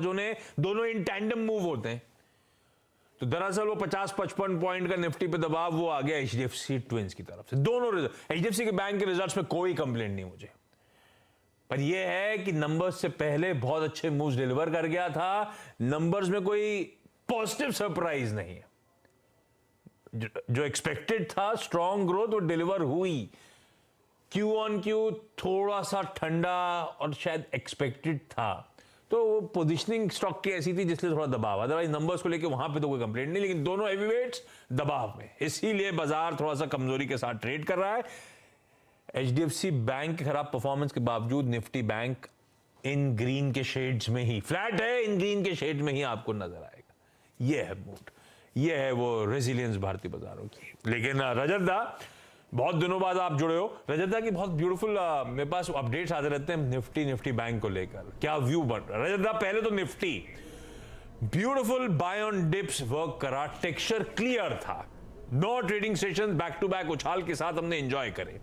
जो ने दोनों इन टैंडम मूव होते हैं। तो दरअसल वो 50-55 पॉइंट का निफ्टी पे दबाव वो आ गया एचडीएफसी ट्विंस की तरफ से। दोनों एचडीएफसी के बैंक के रिजल्ट्स में कोई कंप्लेंट नहीं मुझे, पर यह है कि नंबर्स से पहले बहुत अच्छे मूव्स डिलीवर कर गया था। नंबर्स में कोई पॉजिटिव सरप्राइज नहीं है। जो एक्सपेक्टेड था स्ट्रॉन्ग ग्रोथ वो डिलीवर हुई। क्यू ऑन क्यू थोड़ा सा ठंडा और शायद एक्सपेक्टेड था, तो वो पोजीशनिंग स्टॉक की ऐसी थी जिसलिए थोड़ा दबाव। अदरवाइज नंबर्स को लेके वहां पे तो कोई कंप्लेंट नहीं, लेकिन दोनों हेवीवेट्स दबाव में, इसीलिए बाजार थोड़ा सा कमजोरी के साथ ट्रेड कर रहा है। एचडीएफसी बैंक के खराब परफॉर्मेंस के बावजूद निफ्टी बैंक इन ग्रीन के शेड्स में ही फ्लैट है, इन ग्रीन के शेड में ही आपको नजर आएगा। ये है मूड, ये है वो रेजिलियंस भारतीय बाजारों की। लेकिन रजत दा, बहुत दिनों बाद आप जुड़े हो। रजत दा की बहुत ब्यूटीफुल मेरे पास अपडेट्स आते रहते हैं निफ्टी बैंक को लेकर। क्या व्यू बन रहा है रजत दा? पहले तो Nifty beautiful buy on dips work करा, टेक्सचर क्लियर था, 9 trading session back to back उछाल के साथ हमने एंजॉय करे।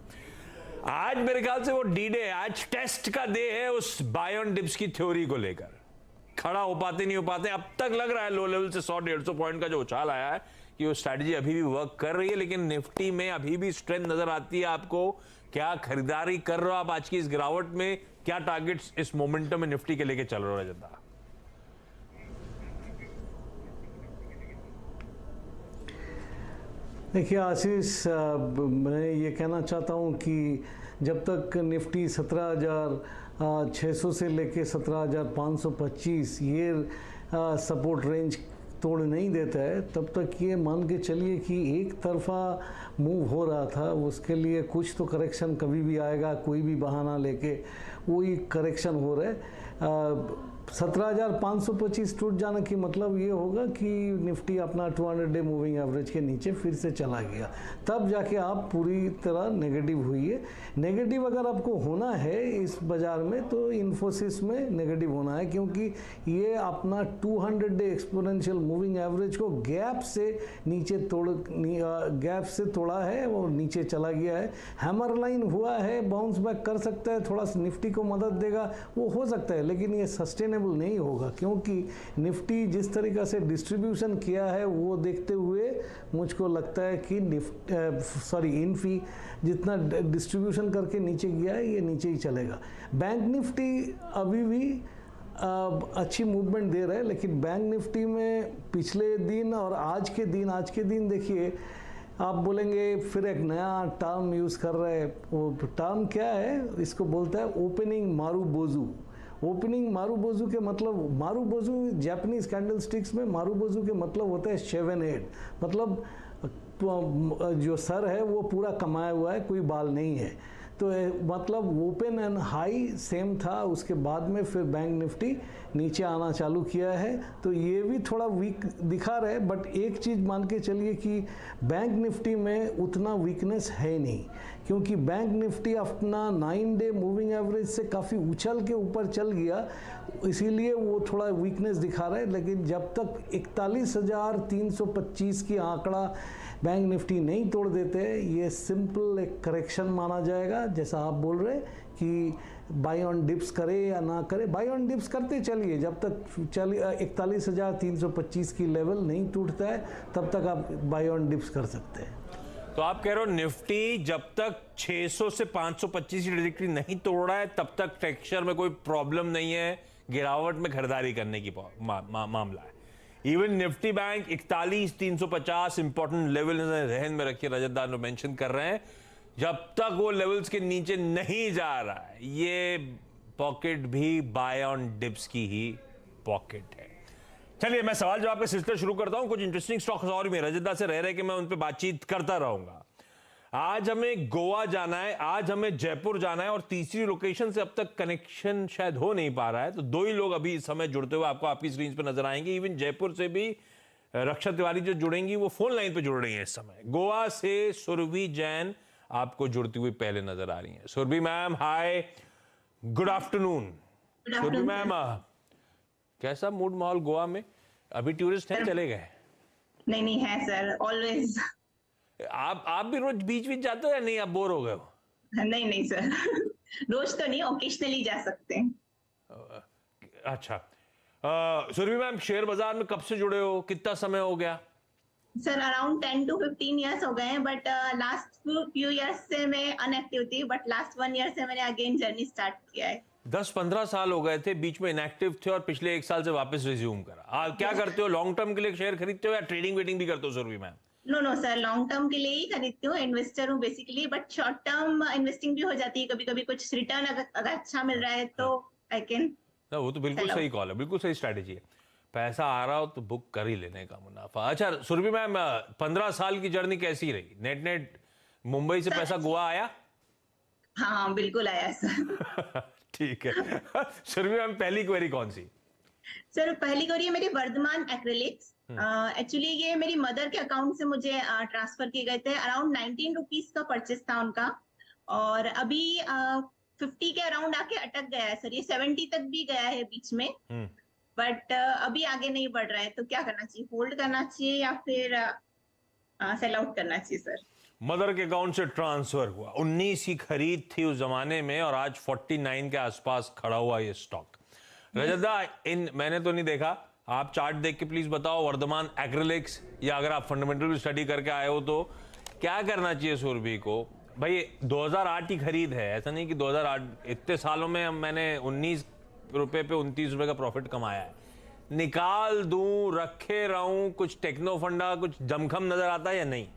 आज मेरे ख्याल से वो डी डे, आज टेस्ट का डे है उस बाय ऑन डिप्स की थ्योरी को लेकर। खड़ा हो पाते नहीं हो पाते, अब तक लग रहा है लो लेवल से 100-150 पॉइंट का जो उछाल आया है कि वो स्ट्रैटेजी अभी भी वर्क कर रही है। लेकिन निफ्टी में अभी भी स्ट्रेंथ नजर आती है आपको। क्या खरीदारी कर रहे हो आप आज की इस गिरावट में? क्या टारगेट्स इस मोमेंटम में निफ्टी के लेके चल रहे हो रजत? देखिए आशीष, मैं ये कहना चाहता हूँ कि जब तक निफ्टी 17,600 से लेके 17,525 ये सपोर्ट रेंज तोड़ नहीं देता है, तब तक ये मान के चलिए कि एक तरफा मूव हो रहा था, उसके लिए कुछ तो करेक्शन कभी भी आएगा, कोई भी बहाना लेके वही करेक्शन हो रहा है। 17,525 टूट जाने की मतलब ये होगा कि निफ्टी अपना 200 डे मूविंग एवरेज के नीचे फिर से चला गया, तब जाके आप पूरी तरह नेगेटिव हुई है। नेगेटिव अगर आपको होना है इस बाज़ार में तो इन्फोसिस में नेगेटिव होना है, क्योंकि ये अपना 200 डे एक्सपोनेंशियल मूविंग एवरेज को गैप से नीचे गैप से तोड़ा है और नीचे चला गया है। हैमर लाइन हुआ है, बाउंस बैक कर सकता है, थोड़ा सा निफ्टी को मदद देगा, वो हो सकता है, लेकिन ये सस्टेनेबल नहीं होगा, क्योंकि निफ्टी जिस तरीका से डिस्ट्रीब्यूशन किया है वो देखते हुए मुझको लगता है कि इन्फी जितना डिस्ट्रीब्यूशन करके नीचे गया है ये नीचे ही चलेगा। बैंक निफ्टी अभी भी अच्छी मूवमेंट दे रहा है, लेकिन बैंक निफ्टी में पिछले दिन और आज के दिन देखिए, आप बोलेंगे फिर एक नया टर्म यूज़ कर रहे हैं। वो टर्म क्या है? इसको बोलता है ओपनिंग मारूबोजू। ओपनिंग मारूबोजू के मतलब, मारूबोजू जापानीज कैंडल स्टिक्स में मारूबोजू के मतलब होता है 7 8, मतलब जो सर है वो पूरा कमाया हुआ है, कोई बाल नहीं है। तो मतलब ओपन एंड हाई सेम था, उसके बाद में फिर बैंक निफ्टी नीचे आना चालू किया है, तो ये भी थोड़ा वीक दिखा रहा है। बट एक चीज़ मान के चलिए कि बैंक निफ्टी में उतना वीकनेस है नहीं, क्योंकि बैंक निफ्टी अपना 9 डे मूविंग एवरेज से काफ़ी उछल के ऊपर चल गया, इसीलिए वो थोड़ा वीकनेस दिखा रहा है। लेकिन जब तक 41,325 की आंकड़ा बैंक निफ्टी नहीं तोड़ देते, ये सिंपल एक करेक्शन माना जाएगा। जैसा आप बोल रहे कि बाय ऑन डिप्स करे या ना करे, बाय ऑन डिप्स करते चलिए, जब तक 41,325 की लेवल नहीं टूटता है तब तक आप बाय ऑन डिप्स कर सकते हैं। तो आप कह रहे हो निफ्टी जब तक 600 से 525 की ट्रेजेक्टरी नहीं तोड़ रहा है तब तक टेक्सचर में कोई प्रॉब्लम नहीं है, गिरावट में खरीदारी करने की मामला है। Even Nifty bank 41,350 important level जहन में रखिए, रजत दार मेंशन कर रहे हैं, जब तक वो लेवल्स के नीचे नहीं जा रहा है ये पॉकेट भी बाय ऑन डिप्स की ही पॉकेट है। चलिए मैं सवाल जवाब का सिलसिला शुरू करता हूं। कुछ इंटरेस्टिंग स्टॉक्स और भी रजत दार से रह कि मैं उन पे बातचीत करता रहूंगा। आज हमें गोवा जाना है, आज हमें जयपुर जाना है, और तीसरी लोकेशन से अब तक कनेक्शन शायद हो नहीं पा रहा है, तो 2 ही लोग अभी इस समय जुड़ते हुए आपको आपकी स्क्रीन पे नजर आएंगे। इवन जयपुर से भी रक्षा तिवारी जो जुड़ेंगी वो फोन लाइन पे जुड़ रही हैं इस समय। गोवा से सुरभि जैन आपको जुड़ती हुई पहले नजर आ रही हैं। Surabhi ma'am hi, good afternoon. Surabhi ma'am, कैसा मूड माहौल गोवा में? अभी टूरिस्ट हैं, चले गए? नहीं है सर, ऑलवेज। आप भी रोज बीच बीच जाते हो या नहीं, आप बोर हो गए हो? नहीं सर, रोज तो नहीं, ओकेशनली जा सकते हैं। अच्छा, सुरभि मैम, शेयर बाजार में कब से जुड़े हो, कितना समय हो गया? सर अराउंड 10 to 15 ईयर्स हो गए हैं, बट लास्ट फ्यू ईयर्स से मैं अनएक्टिव थी, बट लास्ट 1 ईयर से मैंने अगेन जर्नी स्टार्ट किया है। 10-15 साल हो गए थे, बीच में इनएक्टिव थे और पिछले 1 साल से वापस रिज्यूम करा। आप क्या करते हो, लॉन्ग टर्म के लिए शेयर खरीदते हो या ट्रेडिंग वेडिंग भी करते हो Surabhi ma'am? No sir, long term के लिए ही खरीदती हूँ, इन्वेस्टर हूँ basically, but short term investing भी हो जाती है कभी कभी, कुछ रिटर्न अगर अच्छा मिल रहा है तो आई कैन। ना, वो तो बिल्कुल Hello. सही कॉल है, बिल्कुल सही स्ट्रैटेजी है। पैसा आ रहा हो तो बुक कर ही लेने का मुनाफा। अच्छा सुरभि मैम, 15 साल की जर्नी कैसी रही? नेट नेट मुंबई से पैसा गोवा आया? हाँ बिल्कुल आया सर। ठीक है। सुरभि मैम, पहली क्वेरी कौन सी? सर पहली करी है मेरी वर्धमान एक्रिलिक्स। एक्चुअली ये मेरी मदर के अकाउंट से मुझे ट्रांसफर किए गए थे, अराउंड 19 रुपीज का परचेस था उनका, और अभी 50 के अराउंड आके अटक गया है सर। ये 70 तक भी गया है बीच में, बट अभी आगे नहीं बढ़ रहा है, तो क्या करना चाहिए? होल्ड करना चाहिए या फिर सेल आउट करना चाहिए सर? मदर के अकाउंट से ट्रांसफर हुआ, 19 की खरीद थी उस जमाने में और आज 49 के आसपास खड़ा हुआ ये स्टॉक। रजदा, इन मैंने तो नहीं देखा, आप चार्ट देख के प्लीज बताओ, वर्धमान एक्रिलिक्स, या अगर आप फंडामेंटल भी स्टडी करके आए हो तो क्या करना चाहिए सुरभि को? भाई 2008 की खरीद है, ऐसा नहीं कि 2008, इतने सालों में मैंने 19 रुपए पे 29 रुपए का प्रॉफिट कमाया है। निकाल दूं, रखे रहूं, कुछ टेक्नो फंडा, कुछ जमखम नजर आता है या नहीं?